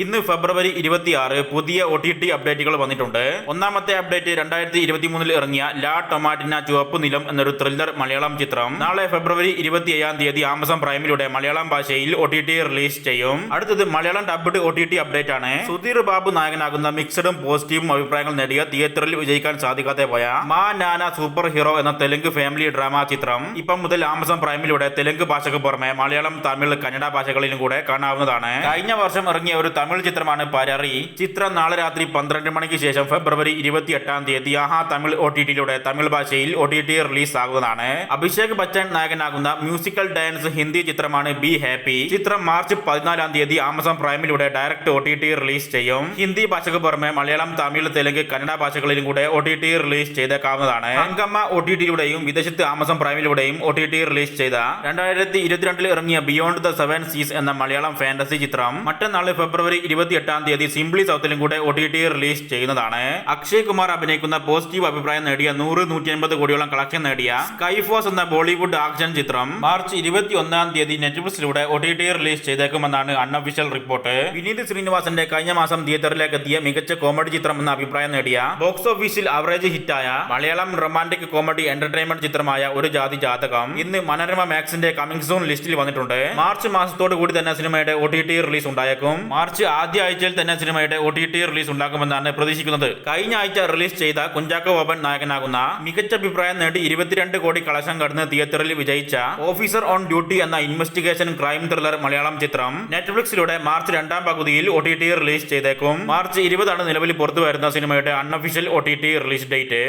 ഇന്ന് ഫെബ്രുവരി 26 പുതിയ OTT അപ്ഡേറ്റുകൾ വന്നിട്ടുണ്ട്. ഒന്നാമത്തെ അപ്ഡേറ്റ് 2023 ഇറങ്ങിയ ലാ ടൊമാറ്റിന ചുവപ്പ് നിലം എന്നൊരു ത്രില്ലർ മലയാളം ചിത്രം നാളെ ഫെബ്രുവരി 27 ആമസോൺ പ്രൈമിലൂടെ മലയാളം ഭാഷയിൽ OTT റിലീസ് ചെയ്യും. അടുത്തത് മലയാളം ഡബ്ഡ് OTT അപ്ഡേറ്റ് ആണ്. സുധീർ ബാബു നായകനാകുന്ന മിക്സഡും പോസിറ്റീവും അഭിപ്രായങ്ങൾ നേടിയ തിയേറ്ററിൽ വിജയിക്കാൻ സാധിക്കാതെ പോയ മാ നാന സൂപ്പർ ഹീറോ എന്ന തെലുങ്ക് ഫാമിലി ഡ്രാമ ചിത്രം ഇപ്പം മുതൽ ആമസോൺ പ്രൈമിലൂടെ തെലുങ്ക് ഭാഷയ്ക്ക് പുറമെ മലയാളം, തമിഴ്, കന്നഡ ഭാഷകളിലും കൂടെ കാണാവുന്നതാണ്. കഴിഞ്ഞ വർഷം ഇറങ്ങിയ ഒരു തമിഴ് ചിത്രമാണ് പരറി. ചിത്രം നാളെ രാത്രി 12 മണിക്ക് ശേഷം ഫെബ്രുവരി 28 ആഹാ തമിഴ് OTTയിലൂടെ തമിഴ് ഭാഷയിൽ OTT റിലീസ് ആകുന്നതാണ്. അഭിഷേക് ബച്ചൻ നായകനാകുന്ന മ്യൂസിക്കൽ ഡാൻസ് ഹിന്ദി ചിത്രമാണ് ബി ഹാപ്പി. ചിത്രം മാർച്ച് 14 ആമസോൺ പ്രൈമിലൂടെ ഡയറക്റ്റ് OTT റിലീസ് ചെയ്യും. ഹിന്ദി ഭാഷയ്ക്ക് പുറമെ മലയാളം, തമിഴ്, തെലുങ്ക്, കന്നഡ ഭാഷകളിലും കൂടെ OTT റിലീസ് ചെയ്തേക്കാവുന്നതാണ്. ഹംഗമ OTTയിലൂടെയും വിദേശത്ത് ആമസോൺ പ്രൈമിലൂടെയും OTT റിലീസ് ചെയ്ത 2022 ഇറങ്ങിയ ബിയോണ്ട് ദ സെവൻ സീസ് എന്ന മലയാളം ഫാന്റസി ചിത്രം മറ്റന്നാൾ ഫെബ്രുവരി 28 സിംപ്ലി സൗത്തിലും കൂടെ OTT റിലീസ് ചെയ്യുന്നതാണ്. അക്ഷയ് കുമാർ അഭിനയിക്കുന്ന പോസിറ്റീവ് അഭിപ്രായം നേടിയ 100-150 കോടിയോളം കളക്ഷൻ നേടിയ സ്കൈഫോഴ്സ് എന്ന ബോളിവുഡ് ആക്ഷൻ ചിത്രം മാർച്ച് 21 നെറ്റ്ഫ്ലിക്സിലൂടെ OTT റിലീസ് ചെയ്തേക്കുമെന്നാണ് അൺഒഫീഷ്യൽ റിപ്പോർട്ട്. വിനീത് ശ്രീനിവാസന്റെ കഴിഞ്ഞ മാസം തിയേറ്ററിലേക്ക് എത്തിയ മികച്ച കോമഡി ചിത്രം എന്ന അഭിപ്രായം നേടിയ ബോക്സ് ഓഫീസിൽ അവറേജ് ഹിറ്റായ മലയാളം റൊമാന്റിക് കോമഡി എന്റർടൈൻമെന്റ് ചിത്രമായ ഒരു ജാതി ജാതകം ഇന്ന് മനോരമ മാക്സിന്റെ കമ്മിങ് സൂൺ ലിസ്റ്റിൽ വന്നിട്ടുണ്ട്. മാർച്ച് മാസത്തോടു കൂടി തന്നെ സിനിമയുടെ OTT റിലീസ് ഉണ്ടായേക്കും. മാർച്ച് ആദ്യ ആഴ്ചയിൽ തന്നെ സിനിമയുടെ OTT റിലീസ് ഉണ്ടാകുമെന്നാണ് പ്രതീക്ഷിക്കുന്നത്. കഴിഞ്ഞ ആഴ്ച റിലീസ് ചെയ്ത കുഞ്ചാക്കോ ബോബൻ നായകനാകുന്ന മികച്ച അഭിപ്രായം നേടി 22 കോടി കളക്ഷൻ കടന്ന് തിയേറ്ററിൽ വിജയിച്ച ഓഫീസർ ഓൺ ഡ്യൂട്ടി എന്ന ഇൻവെസ്റ്റിഗേഷൻ ക്രൈം ത്രില്ലർ മലയാളം ചിത്രം നെറ്റ്ഫ്ലിക്സിലൂടെ മാർച്ച് രണ്ടാം പകുതിയിൽ OTT റിലീസ് ചെയ്തേക്കും. മാർച്ച് 20 നിലവിൽ പുറത്തു വരുന്ന സിനിമയുടെ അൺഒഫീഷ്യൽ OTT റിലീസ് ഡേറ്റ്.